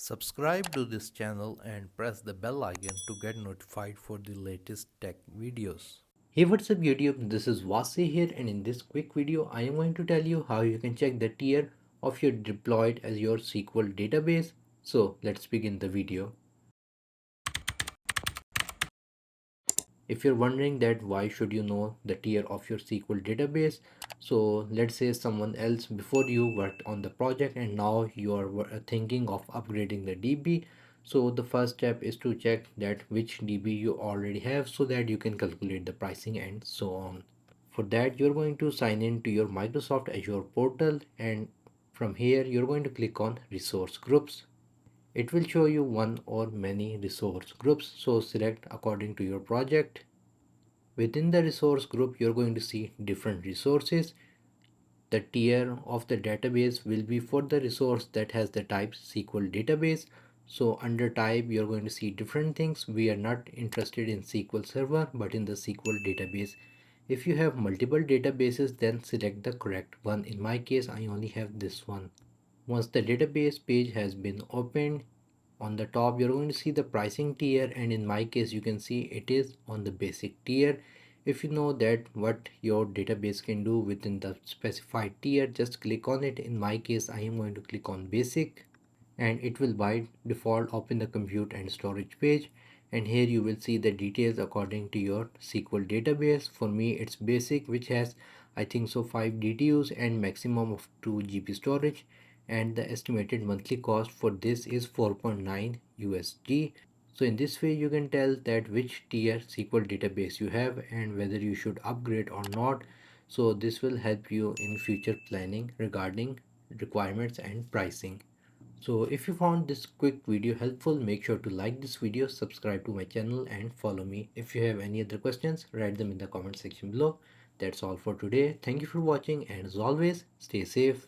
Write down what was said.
Subscribe to this channel and press the bell icon to get notified for the latest tech videos. Hey, what's up YouTube? This is Wasay here, and in this quick video I am going to tell you how you can check the tier of your deployed Azure SQL database. So let's begin the video. If you're wondering that why should you know the tier of your SQL database, so let's say someone else before you worked on the project and now you are thinking of upgrading the DB. So the first step is to check that which DB you already have so that you can calculate the pricing and so on. For that, you're going to sign in to your Microsoft Azure portal, and from here you're going to click on resource groups. It will show you one or many resource groups, so select according to your project. Within the resource group, you're going to see different resources. The tier of the database will be for the resource that has the type SQL database. So under type, you're going to see different things. We are not interested in SQL Server, but in the SQL database. If you have multiple databases, then select the correct one. In my case, I only have this one. Once the database page has been opened, on the top you're going to see the pricing tier, and in my case you can see it is on the basic tier. If you know that what your database can do within the specified tier, just click on it. In my case I am going to click on basic, and it will by default open the compute and storage page, and here you will see the details according to your SQL database. For me it's basic, which has I think so 5 DTUs and maximum of 2 GB storage, and the estimated monthly cost for this is 4.9 USD. So in this way you can tell that which tier SQL database you have and whether you should upgrade or not. So this will help you in future planning regarding requirements and pricing. So if you found this quick video helpful, make sure to like this video, subscribe to my channel and follow me. If you have any other questions, write them in the comment section below. That's all for today. Thank you for watching, and as always, stay safe.